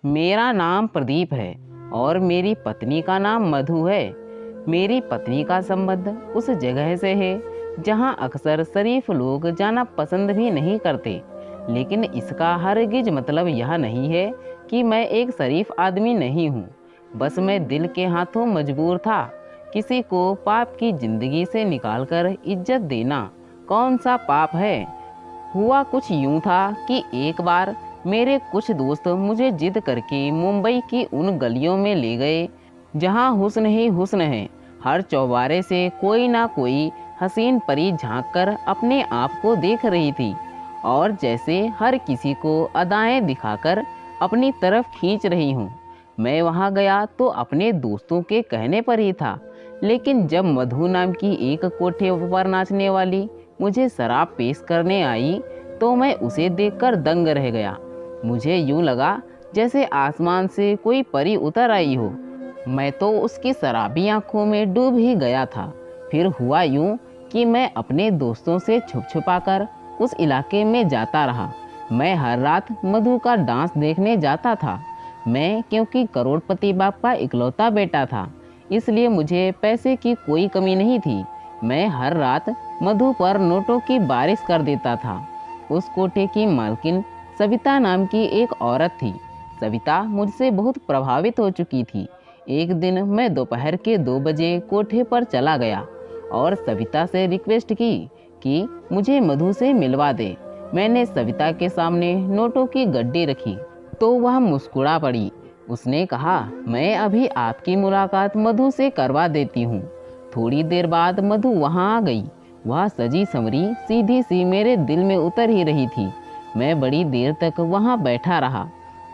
मेरा नाम प्रदीप है और मेरी पत्नी का नाम मधु है। मेरी पत्नी का संबंध उस जगह से है जहां अक्सर शरीफ लोग जाना पसंद भी नहीं करते, लेकिन इसका हरगिज मतलब यह नहीं है कि मैं एक शरीफ आदमी नहीं हूँ। बस मैं दिल के हाथों मजबूर था। किसी को पाप की जिंदगी से निकालकर इज्जत देना कौन सा पाप है। हुआ कुछ यूं था कि एक बार मेरे कुछ दोस्त मुझे जिद करके मुंबई की उन गलियों में ले गए जहां हुस्न ही हुस्न है। हर चौबारे से कोई ना कोई हसीन परी झांक कर अपने आप को देख रही थी और जैसे हर किसी को अदाएं दिखाकर अपनी तरफ खींच रही हूँ। मैं वहाँ गया तो अपने दोस्तों के कहने पर ही था, लेकिन जब मधु नाम की एक कोठे पर नाचने वाली मुझे शराब पेश करने आई तो मैं उसे देखकर दंग रह गया। मुझे यूं लगा जैसे आसमान से कोई परी उतर आई हो। मैं तो उसकी शराबी आंखों में डूब ही गया था। फिर हुआ यूं कि मैं अपने दोस्तों से छुप छुपाकर उस इलाके में जाता रहा। मैं हर रात मधु का डांस देखने जाता था। मैं क्योंकि करोड़पति बाप का इकलौता बेटा था, इसलिए मुझे पैसे की कोई कमी नहीं थी। मैं हर रात मधु पर नोटों की बारिश कर देता था। उस कोठे की मालकिन सविता नाम की एक औरत थी। सविता मुझसे बहुत प्रभावित हो चुकी थी। एक दिन मैं दोपहर के 2 बजे कोठे पर चला गया और सविता से रिक्वेस्ट की कि मुझे मधु से मिलवा दे। मैंने सविता के सामने नोटों की गड्डी रखी तो वह मुस्कुरा पड़ी। उसने कहा, मैं अभी आपकी मुलाकात मधु से करवा देती हूँ। थोड़ी देर बाद मधु वहाँ आ गई। वह सजी संवरी सीधी सी मेरे दिल में उतर ही रही थी। मैं बड़ी देर तक वहाँ बैठा रहा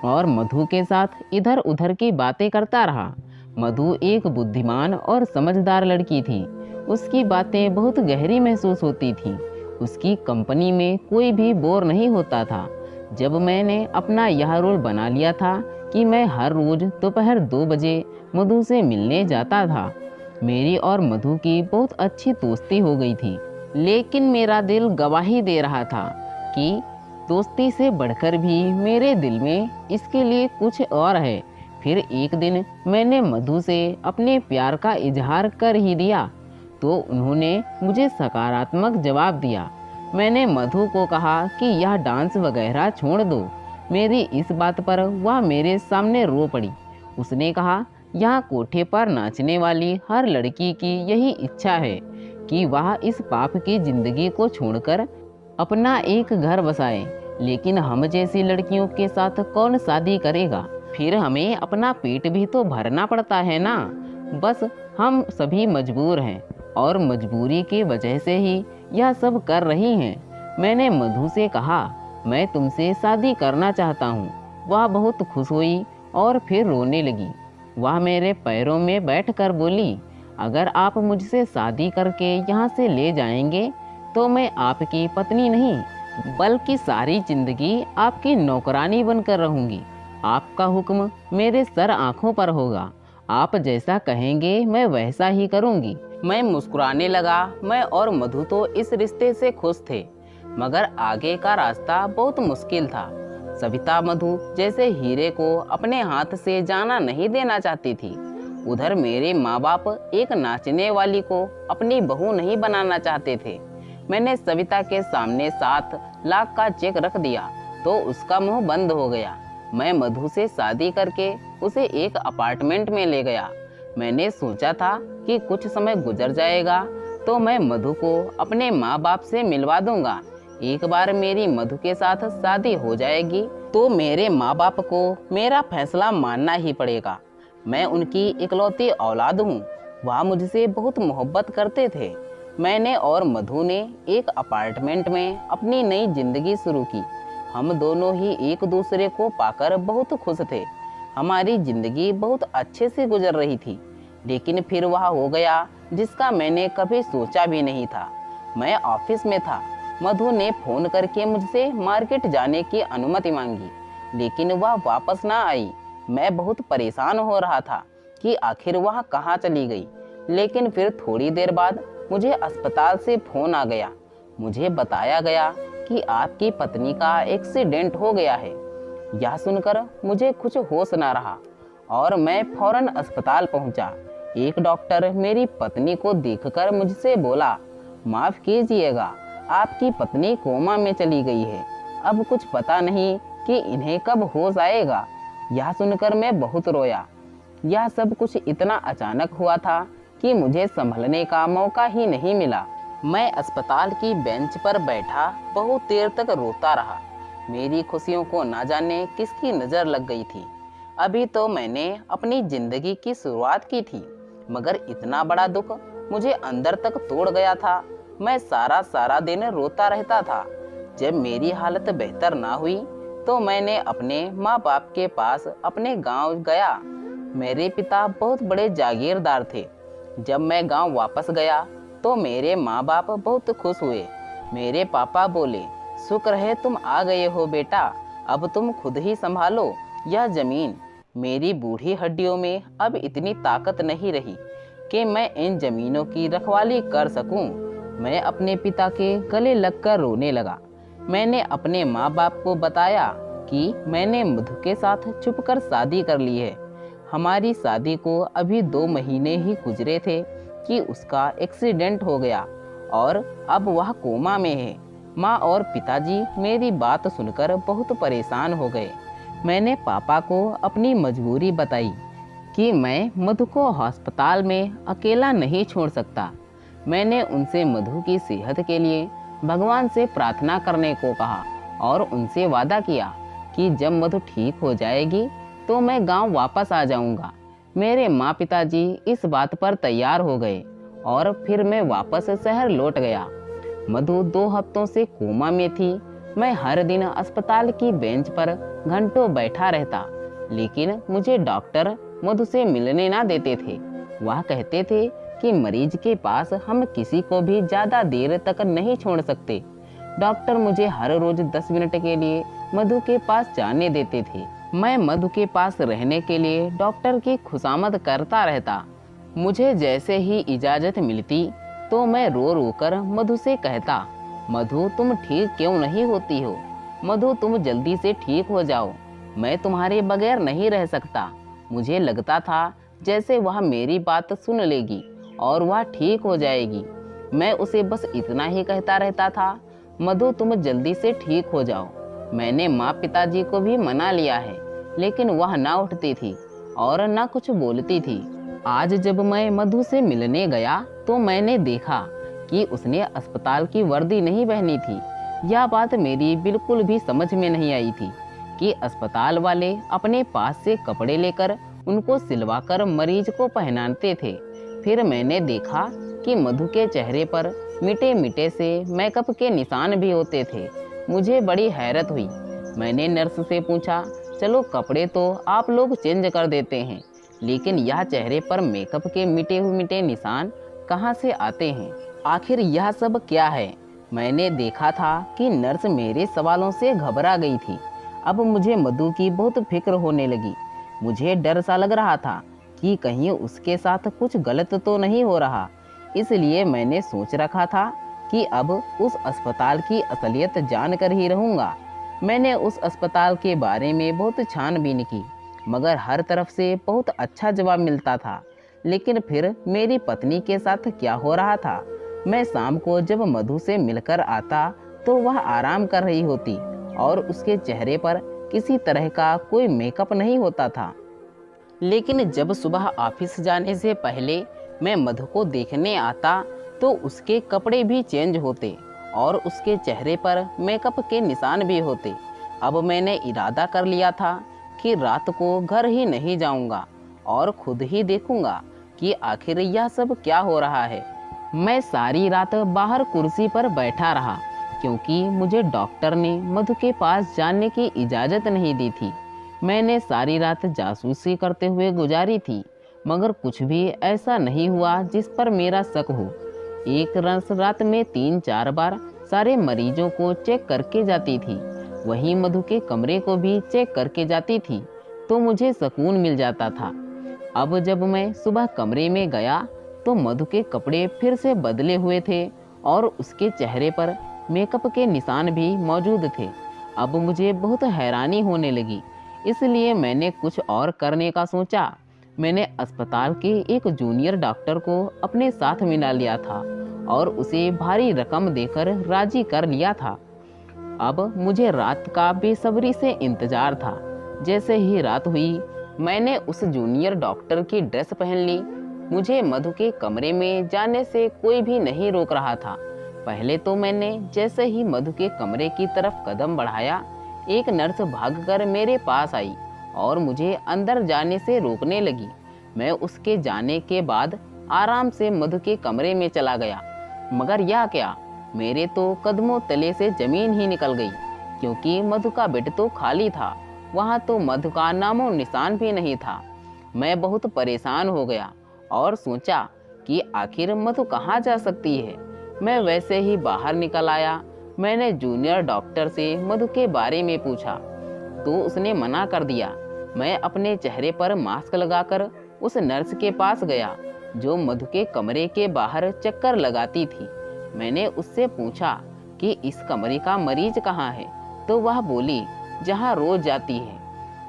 और मधु के साथ इधर उधर की बातें करता रहा। मधु एक बुद्धिमान और समझदार लड़की थी। उसकी बातें बहुत गहरी महसूस होती थीं। उसकी कंपनी में कोई भी बोर नहीं होता था। जब मैंने अपना यह रोल बना लिया था कि मैं हर रोज़ दोपहर 2 बजे मधु से मिलने जाता था, मेरी और मधु की बहुत अच्छी दोस्ती हो गई थी। लेकिन मेरा दिल गवाही दे रहा था कि दोस्ती से बढ़कर भी मेरे दिल में इसके लिए कुछ और है। फिर एक दिन मैंने मधु से अपने प्यार का इजहार कर ही दिया तो उन्होंने मुझे सकारात्मक जवाब दिया। मैंने मधु को कहा कि यह डांस वगैरह छोड़ दो। मेरी इस बात पर वह मेरे सामने रो पड़ी। उसने कहा, यहाँ कोठे पर नाचने वाली हर लड़की की यही इच्छा है कि वह इस पाप की जिंदगी को छोड़कर अपना एक घर बसाए, लेकिन हम जैसी लड़कियों के साथ कौन शादी करेगा। फिर हमें अपना पेट भी तो भरना पड़ता है ना। बस हम सभी मजबूर हैं और मजबूरी की वजह से ही यह सब कर रही हैं। मैंने मधु से कहा, मैं तुमसे शादी करना चाहता हूँ। वह बहुत खुश हुई और फिर रोने लगी। वह मेरे पैरों में बैठकर बोली, अगर आप मुझसे शादी करके यहाँ से ले जाएंगे तो मैं आपकी पत्नी नहीं बल्कि सारी जिंदगी आपकी नौकरानी बनकर रहूँगी। आपका हुक्म मेरे सर आँखों पर होगा। आप जैसा कहेंगे मैं वैसा ही करूँगी। मैं मुस्कुराने लगा। मैं और मधु तो इस रिश्ते से खुश थे, मगर आगे का रास्ता बहुत मुश्किल था। सविता मधु जैसे हीरे को अपने हाथ से जाना नहीं देना चाहती थी। उधर मेरे माँ बाप एक नाचने वाली को अपनी बहू नहीं बनाना चाहते थे। मैंने सविता के सामने 7 लाख का चेक रख दिया तो उसका मुंह बंद हो गया। मैं मधु से शादी करके उसे एक अपार्टमेंट में ले गया। मैंने सोचा था कि कुछ समय गुजर जाएगा तो मैं मधु को अपने माँ बाप से मिलवा दूंगा। एक बार मेरी मधु के साथ शादी हो जाएगी तो मेरे माँ बाप को मेरा फैसला मानना ही पड़ेगा। मैं उनकी इकलौती औलाद हूँ। वह मुझसे बहुत मोहब्बत करते थे। मैंने और मधु ने एक अपार्टमेंट में अपनी नई जिंदगी शुरू की। हम दोनों ही एक दूसरे को पाकर बहुत खुश थे। हमारी जिंदगी बहुत अच्छे से गुजर रही थी। लेकिन फिर वह हो गया जिसका मैंने कभी सोचा भी नहीं था। मैं ऑफिस में था। मधु ने फ़ोन करके मुझसे मार्केट जाने की अनुमति मांगी, लेकिन वह वापस ना आई। मैं बहुत परेशान हो रहा था कि आखिर वह कहाँ चली गई। लेकिन फिर थोड़ी देर बाद मुझे अस्पताल से फ़ोन आ गया। मुझे बताया गया कि आपकी पत्नी का एक्सीडेंट हो गया है। यह सुनकर मुझे कुछ होश ना रहा और मैं फौरन अस्पताल पहुंचा। एक डॉक्टर मेरी पत्नी को देखकर मुझसे बोला, माफ़ कीजिएगा, आपकी पत्नी कोमा में चली गई है। अब कुछ पता नहीं कि इन्हें कब होश आएगा। यह सुनकर मैं बहुत रोया। यह सब कुछ इतना अचानक हुआ था कि मुझे संभलने का मौका ही नहीं मिला। मैं अस्पताल की बेंच पर बैठा बहुत देर तक रोता रहा। मेरी खुशियों को ना जाने किसकी नज़र लग गई थी। अभी तो मैंने अपनी ज़िंदगी की शुरुआत की थी, मगर इतना बड़ा दुख मुझे अंदर तक तोड़ गया था। मैं सारा दिन रोता रहता था। जब मेरी हालत बेहतर ना हुई तो मैंने अपने माँ बाप के पास अपने गांव गया। मेरे पिता बहुत बड़े जागीरदार थे। जब मैं गांव वापस गया तो मेरे माँ बाप बहुत खुश हुए। मेरे पापा बोले, शुक्र है तुम आ गए हो बेटा, अब तुम खुद ही संभालो यह ज़मीन। मेरी बूढ़ी हड्डियों में अब इतनी ताकत नहीं रही कि मैं इन ज़मीनों की रखवाली कर सकूं। मैं अपने पिता के गले लगकर रोने लगा। मैंने अपने माँ बाप को बताया कि मैंने मधु के साथ छुपकर शादी कर ली है। हमारी शादी को अभी 2 महीने ही गुजरे थे कि उसका एक्सीडेंट हो गया और अब वह कोमा में है। माँ और पिताजी मेरी बात सुनकर बहुत परेशान हो गए। मैंने पापा को अपनी मजबूरी बताई कि मैं मधु को अस्पताल में अकेला नहीं छोड़ सकता। मैंने उनसे मधु की सेहत के लिए भगवान से प्रार्थना करने को कहा और उनसे वादा किया कि जब मधु ठीक हो जाएगी तो मैं गांव वापस आ जाऊंगा। मेरे माँ पिताजी इस बात पर तैयार हो गए और फिर मैं वापस शहर लौट गया। मधु 2 हफ्तों से कोमा में थी। मैं हर दिन अस्पताल की बेंच पर घंटों बैठा रहता, लेकिन मुझे डॉक्टर मधु से मिलने ना देते थे। वह कहते थे कि मरीज के पास हम किसी को भी ज़्यादा देर तक नहीं छोड़ सकते। डॉक्टर मुझे हर रोज 10 मिनट के लिए मधु के पास जाने देते थे। मैं मधु के पास रहने के लिए डॉक्टर की खुशामद करता रहता। मुझे जैसे ही इजाज़त मिलती तो मैं रो रो कर मधु से कहता, मधु तुम ठीक क्यों नहीं होती हो? मधु तुम जल्दी से ठीक हो जाओ, मैं तुम्हारे बगैर नहीं रह सकता। मुझे लगता था जैसे वह मेरी बात सुन लेगी और वह ठीक हो जाएगी। मैं उसे बस इतना ही कहता रहता था, मधु तुम जल्दी से ठीक हो जाओ। मैंने माँ पिताजी को भी मना लिया है, लेकिन वह ना उठती थी और ना कुछ बोलती थी। आज जब मैं मधु से मिलने गया तो मैंने देखा कि उसने अस्पताल की वर्दी नहीं पहनी थी। यह बात मेरी बिल्कुल भी समझ में नहीं आई थी कि अस्पताल वाले अपने पास से कपड़े लेकर उनको सिलवाकर मरीज को पहनाते थे। फिर मैंने देखा कि मधु के चेहरे पर मिटे मिटे से मेकअप के निशान भी होते थे। मुझे बड़ी हैरत हुई। मैंने नर्स से पूछा, चलो कपड़े तो आप लोग चेंज कर देते हैं, लेकिन यह चेहरे पर मेकअप के मिटे निशान कहाँ से आते हैं? आखिर यह सब क्या है? मैंने देखा था कि नर्स मेरे सवालों से घबरा गई थी। अब मुझे मधु की बहुत फिक्र होने लगी। मुझे डर सा लग रहा था कि कहीं उसके साथ कुछ गलत तो नहीं हो रहा। इसलिए मैंने सोच रखा था कि अब उस अस्पताल की असलियत जानकर ही रहूँगा। मैंने उस अस्पताल के बारे में बहुत छानबीन की, मगर हर तरफ से बहुत अच्छा जवाब मिलता था। लेकिन फिर मेरी पत्नी के साथ क्या हो रहा था? मैं शाम को जब मधु से मिलकर आता तो वह आराम कर रही होती और उसके चेहरे पर किसी तरह का कोई मेकअप नहीं होता था। लेकिन जब सुबह ऑफिस जाने से पहले मैं मधु को देखने आता तो उसके कपड़े भी चेंज होते और उसके चेहरे पर मेकअप के निशान भी होते। अब मैंने इरादा कर लिया था कि रात को घर ही नहीं जाऊंगा और खुद ही देखूंगा कि आखिर यह सब क्या हो रहा है। मैं सारी रात बाहर कुर्सी पर बैठा रहा, क्योंकि मुझे डॉक्टर ने मधु के पास जाने की इजाज़त नहीं दी थी। मैंने सारी रात जासूसी करते हुए गुजारी थी, मगर कुछ भी ऐसा नहीं हुआ जिस पर मेरा शक हो। एक नर्स रात में 3-4 बार सारे मरीजों को चेक करके जाती थी। वहीं मधु के कमरे को भी चेक करके जाती थी, तो मुझे सुकून मिल जाता था। अब जब मैं सुबह कमरे में गया तो मधु के कपड़े फिर से बदले हुए थे और उसके चेहरे पर मेकअप के निशान भी मौजूद थे। अब मुझे बहुत हैरानी होने लगी, इसलिए मैंने कुछ और करने का सोचा। मैंने अस्पताल के एक जूनियर डॉक्टर को अपने साथ मिला लिया था और उसे भारी रकम देकर राजी कर लिया था। अब मुझे रात का बेसब्री से इंतजार था। जैसे ही रात हुई, मैंने उस जूनियर डॉक्टर की ड्रेस पहन ली। मुझे मधु के कमरे में जाने से कोई भी नहीं रोक रहा था। पहले तो मैंने जैसे ही मधु के कमरे की तरफ कदम बढ़ाया, एक नर्स भागकर मेरे पास आई और मुझे अंदर जाने से रोकने लगी। मैं उसके जाने के बाद आराम से मधु के कमरे में चला गया, मगर यह क्या, मेरे तो कदमों तले से जमीन ही निकल गई, क्योंकि मधु का बेड तो खाली था। वहाँ तो मधु का नामो निशान भी नहीं था। मैं बहुत परेशान हो गया और सोचा कि आखिर मधु कहाँ जा सकती है। मैं वैसे ही बाहर निकल आया। मैंने जूनियर डॉक्टर से मधु के बारे में पूछा तो उसने मना कर दिया। मैं अपने चेहरे पर मास्क लगाकर उस नर्स के पास गया जो मधु के कमरे के बाहर चक्कर लगाती थी। मैंने उससे पूछा कि इस कमरे का मरीज कहाँ है, तो वह बोली जहाँ रोज जाती है,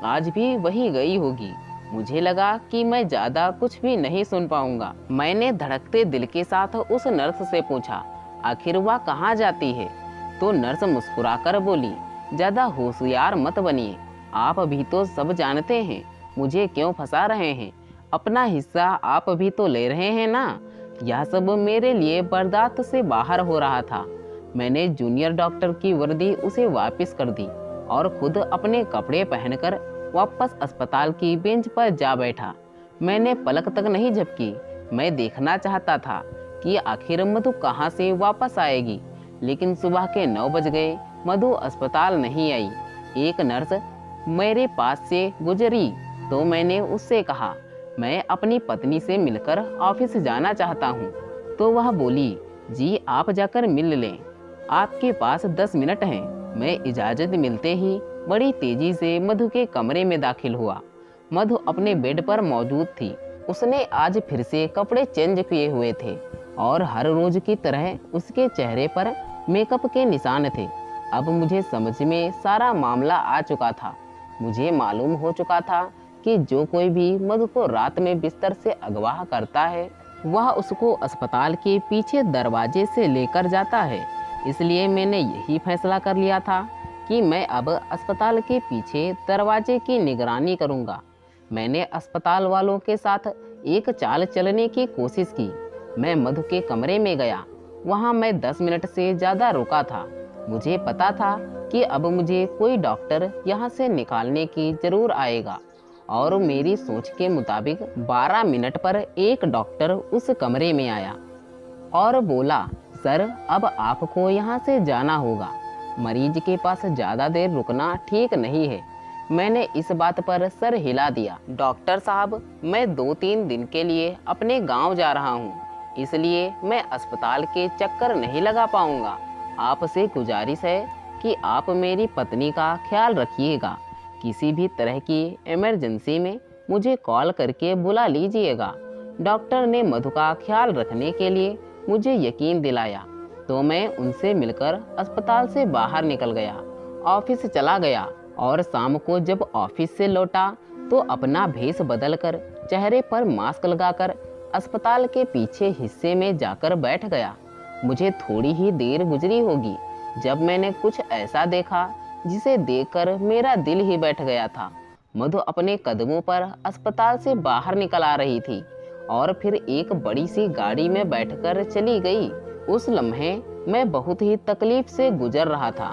आज भी वही गई होगी। मुझे लगा कि मैं ज़्यादा कुछ भी नहीं सुन पाऊंगा। मैंने धड़कते दिल के साथ उस नर्स से पूछा आखिर वह कहाँ जाती है, तो नर्स मुस्कुराकर बोली ज़्यादा होशियार मत बनिए, आप भी तो सब जानते हैं, मुझे क्यों फंसा रहे हैं, अपना हिस्सा आप भी तो ले रहे हैं ना। यह सब मेरे लिए बर्दाश्त से बाहर हो रहा था। मैंने जूनियर डॉक्टर की वर्दी उसे वापस कर दी और खुद अपने कपड़े पहनकर वापस अस्पताल की बेंच पर जा बैठा। मैंने पलक तक नहीं झपकी। मैं देखना चाहता था कि आखिर मधु कहाँ से वापस आएगी, लेकिन सुबह के 9 बज गए, मधु अस्पताल नहीं आई। एक नर्स मेरे पास से गुजरी तो मैंने उससे कहा मैं अपनी पत्नी से मिलकर ऑफिस जाना चाहता हूँ। तो वह बोली जी आप जाकर मिल लें, आपके पास 10 मिनट हैं। मैं इजाज़त मिलते ही बड़ी तेजी से मधु के कमरे में दाखिल हुआ। मधु अपने बेड पर मौजूद थी। उसने आज फिर से कपड़े चेंज किए हुए थे और हर रोज की तरह उसके चेहरे पर मेकअप के निशान थे। अब मुझे समझ में सारा मामला आ चुका था। मुझे मालूम हो चुका था कि जो कोई भी मधु को रात में बिस्तर से अगवा करता है, वह उसको अस्पताल के पीछे दरवाजे से लेकर जाता है। इसलिए मैंने यही फैसला कर लिया था कि मैं अब अस्पताल के पीछे दरवाजे की निगरानी करूंगा। मैंने अस्पताल वालों के साथ एक चाल चलने की कोशिश की। मैं मधु के कमरे में गया। वहां मैं 10 मिनट से ज़्यादा रुका था। मुझे पता था कि अब मुझे कोई डॉक्टर यहाँ से निकालने की ज़रूर आएगा, और मेरी सोच के मुताबिक 12 मिनट पर एक डॉक्टर उस कमरे में आया और बोला सर अब आपको यहाँ से जाना होगा, मरीज के पास ज़्यादा देर रुकना ठीक नहीं है। मैंने इस बात पर सर हिला दिया। डॉक्टर साहब, मैं 2-3 दिन के लिए अपने गांव जा रहा हूँ, इसलिए मैं अस्पताल के चक्कर नहीं लगा पाऊँगा। आपसे गुजारिश है कि आप मेरी पत्नी का ख्याल रखिएगा। किसी भी तरह की इमरजेंसी में मुझे कॉल करके बुला लीजिएगा। डॉक्टर ने मधु का ख्याल रखने के लिए मुझे यकीन दिलाया, तो मैं उनसे मिलकर अस्पताल से बाहर निकल गया, ऑफिस चला गया और शाम को जब ऑफिस से लौटा तो अपना भेष बदलकर चेहरे पर मास्क लगाकर अस्पताल के पीछे हिस्से में जाकर बैठ गया। मुझे थोड़ी ही देर गुजरी होगी जब मैंने कुछ ऐसा देखा जिसे देखकर मेरा दिल ही बैठ गया था। मधु अपने कदमों पर अस्पताल से बाहर निकल आ रही थी और फिर एक बड़ी सी गाड़ी में बैठकर चली गई। उस लम्हे मैं बहुत ही तकलीफ से गुजर रहा था।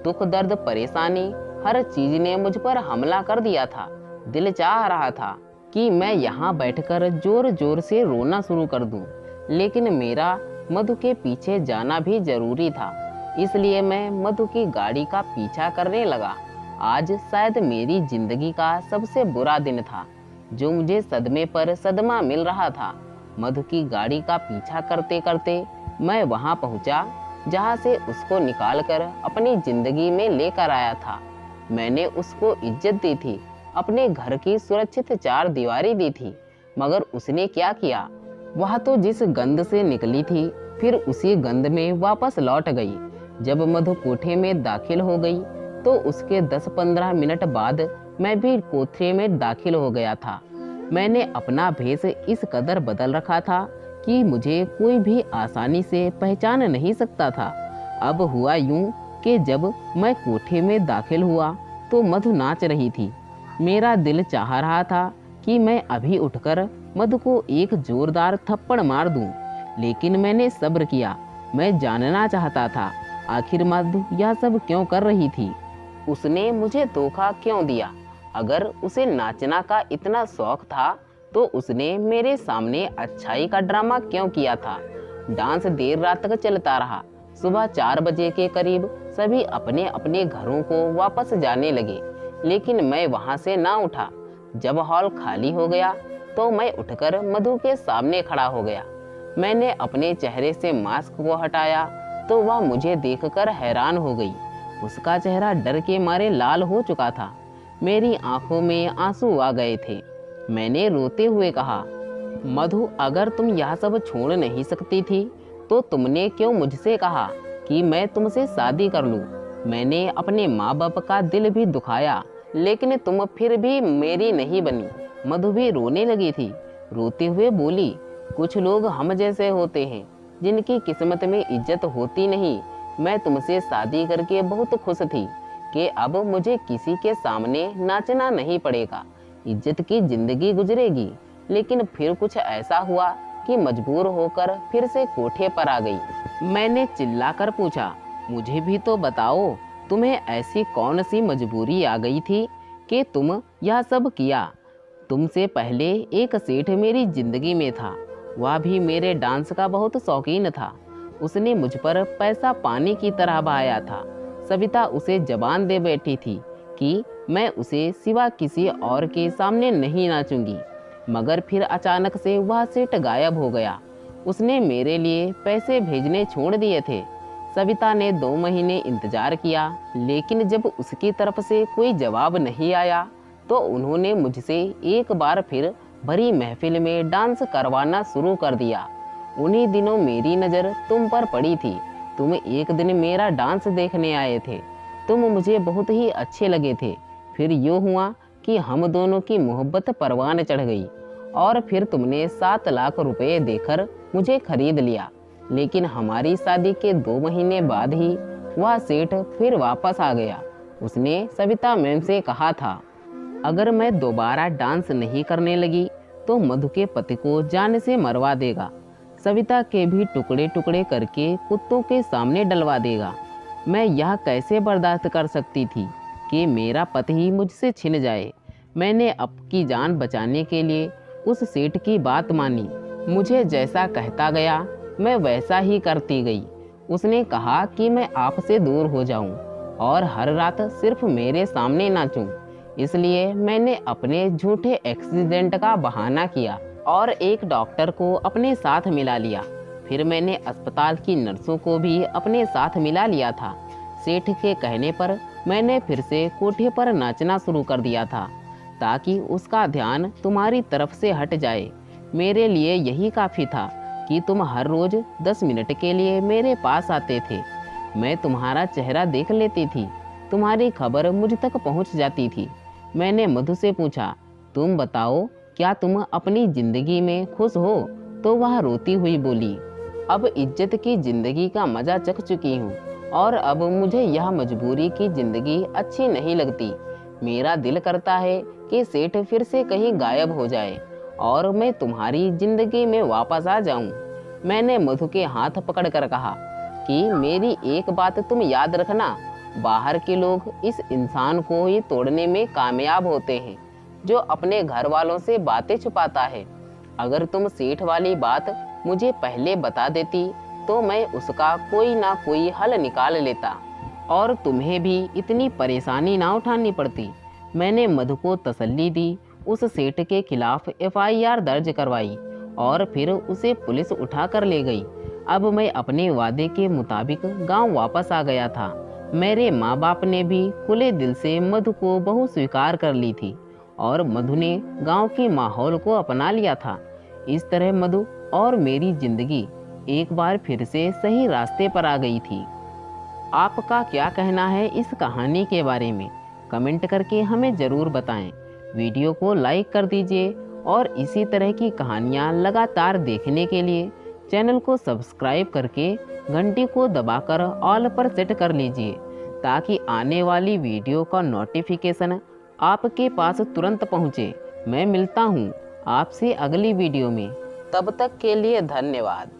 दुख दर्द परेशानी हर चीज ने मुझ पर हमला कर दिया था। दिल चाह रहा था कि मैं यहाँ बैठकर जोर जोर से रोना शुरू कर दूं, लेकिन मेरा मधु के पीछे जाना भी जरूरी था। इसलिए मैं मधु की गाड़ी का पीछा करने लगा। आज शायद मेरी जिंदगी का सबसे बुरा दिन था, जो मुझे सदमे पर सदमा मिल रहा था। मधु की गाड़ी का पीछा करते करते मैं वहां पहुंचा जहां से उसको निकालकर अपनी जिंदगी में लेकर आया था। मैंने उसको इज्जत दी थी, अपने घर की सुरक्षित 4 दीवारी दी थी, मगर उसने क्या किया? वह तो जिस गंध से निकली थी फिर उसी गंध में वापस लौट गई। जब मधु कोठे में दाखिल हो गई तो उसके 10-15 मिनट बाद मैं भी कोठरी में दाखिल हो गया था। मैंने अपना भेष इस कदर बदल रखा था कि मुझे कोई भी आसानी से पहचान नहीं सकता था। अब हुआ यूं कि जब मैं कोठे में दाखिल हुआ तो मधु नाच रही थी। मेरा दिल चाह रहा था कि मैं अभी उठकर मधु को एक जोरदार थप्पड़ मार दूं, लेकिन मैंने सब्र किया। मैं जानना चाहता था आखिर मधु यह सब क्यों कर रही थी। उसने मुझे धोखा क्यों दिया। अगर उसे नाचना का इतना शौक था तो उसने मेरे सामने अच्छाई का ड्रामा क्यों किया था। डांस देर रात तक चलता रहा। सुबह 4 बजे के करीब सभी अपने अपने घरों को वापस जाने लगे, लेकिन मैं वहां से ना उठा। जब हॉल खाली हो गया तो मैं उठकर मधु के सामने खड़ा हो गया। मैंने अपने चेहरे से मास्क को हटाया तो वह मुझे देखकर हैरान हो गई। उसका चेहरा डर के मारे लाल हो चुका था। मेरी आंखों में आंसू आ गए थे। मैंने रोते हुए कहा, मधु अगर तुम यह सब छोड़ नहीं सकती थी तो तुमने क्यों मुझसे कहा कि मैं तुमसे शादी कर लूं। मैंने अपने माँ बाप का दिल भी दुखाया, लेकिन तुम फिर भी मेरी नहीं बनी। मधु भी रोने लगी थी। रोते हुए बोली, कुछ लोग हम जैसे होते हैं जिनकी किस्मत में इज्जत होती नहीं। मैं तुमसे शादी करके बहुत खुश थी कि अब मुझे किसी के सामने नाचना नहीं पड़ेगा, इज्जत की जिंदगी गुजरेगी। लेकिन फिर कुछ ऐसा हुआ कि मजबूर होकर फिर से कोठे पर आ गई। मैंने चिल्लाकर पूछा, मुझे भी तो बताओ, तुम्हें ऐसी कौन सी मजबूरी आ गई थी कि तुम यह सब किया। तुमसे पहले एक सेठ मेरी जिंदगी में था। वह भी मेरे डांस का बहुत शौकीन था। उसने मुझ पर पैसा पानी की तरह बहाया था। सविता उसे जबान दे बैठी थी कि मैं उसे सिवा किसी और के सामने नहीं नाचूंगी। मगर फिर अचानक से वह सेठ गायब हो गया। उसने मेरे लिए पैसे भेजने छोड़ दिए थे। सविता ने 2 महीने इंतजार किया, लेकिन जब उसकी तरफ से कोई जवाब नहीं आया तो उन्होंने मुझसे एक बार फिर भरी महफिल में डांस करवाना शुरू कर दिया। उन्हीं दिनों मेरी नज़र तुम पर पड़ी थी। तुम एक दिन मेरा डांस देखने आए थे। तुम मुझे बहुत ही अच्छे लगे थे। फिर यूँ हुआ कि हम दोनों की मोहब्बत परवान चढ़ गई और फिर तुमने 7 लाख रुपए देकर मुझे खरीद लिया। लेकिन हमारी शादी के 2 महीने बाद ही वह सेठ फिर वापस आ गया। उसने सविता मैम से कहा था, अगर मैं दोबारा डांस नहीं करने लगी तो मधु के पति को जान से मरवा देगा। सविता के भी टुकड़े टुकड़े करके कुत्तों के सामने डलवा देगा। मैं यह कैसे बर्दाश्त कर सकती थी कि मेरा पति ही मुझसे छिन जाए। मैंने अपनी जान बचाने के लिए उस सेठ की बात मानी। मुझे जैसा कहता गया मैं वैसा ही करती गई। उसने कहा कि मैं आपसे दूर हो जाऊं और हर रात सिर्फ मेरे सामने नाचूं। इसलिए मैंने अपने झूठे एक्सीडेंट का बहाना किया और एक डॉक्टर को अपने साथ मिला लिया। फिर मैंने अस्पताल की नर्सों को भी अपने साथ मिला लिया था। सेठ के कहने पर मैंने फिर से कोठे पर नाचना शुरू कर दिया था ताकि उसका ध्यान तुम्हारी तरफ से हट जाए। मेरे लिए यही काफ़ी था कि तुम हर रोज़ 10 मिनट के लिए मेरे पास आते थे। मैं तुम्हारा चेहरा देख लेती थी। तुम्हारी खबर मुझ तक पहुंच जाती थी। मैंने मधु से पूछा, तुम बताओ क्या तुम अपनी ज़िंदगी में खुश हो? तो वह रोती हुई बोली, अब इज्जत की ज़िंदगी का मज़ा चख चुकी हूँ और अब मुझे यह मजबूरी की ज़िंदगी अच्छी नहीं लगती। मेरा दिल करता है कि सेठ फिर से कहीं गायब हो जाए और मैं तुम्हारी ज़िंदगी में वापस आ जाऊं। मैंने मधु के हाथ पकड़कर कहा कि मेरी एक बात तुम याद रखना, बाहर के लोग इस इंसान को ही तोड़ने में कामयाब होते हैं जो अपने घर वालों से बातें छुपाता है। अगर तुम सेठ वाली बात मुझे पहले बता देती तो मैं उसका कोई ना कोई हल निकाल लेता और तुम्हें भी इतनी परेशानी ना उठानी पड़ती। मैंने मधु को तसल्ली दी। उस सेठ के खिलाफ FIR दर्ज करवाई और फिर उसे पुलिस उठा कर ले गई। अब मैं अपने वादे के मुताबिक गांव वापस आ गया था। मेरे माँ बाप ने भी खुले दिल से मधु को बहू स्वीकार कर ली थी और मधु ने गांव के माहौल को अपना लिया था। इस तरह मधु और मेरी जिंदगी एक बार फिर से सही रास्ते पर आ गई थी। आपका क्या कहना है इस कहानी के बारे में? कमेंट करके हमें ज़रूर बताएं। वीडियो को लाइक कर दीजिए और इसी तरह की कहानियाँ लगातार देखने के लिए चैनल को सब्सक्राइब करके घंटी को दबाकर ऑल पर सेट कर लीजिए, ताकि आने वाली वीडियो का नोटिफिकेशन आपके पास तुरंत पहुँचे। मैं मिलता हूँ आपसे अगली वीडियो में। तब तक के लिए धन्यवाद।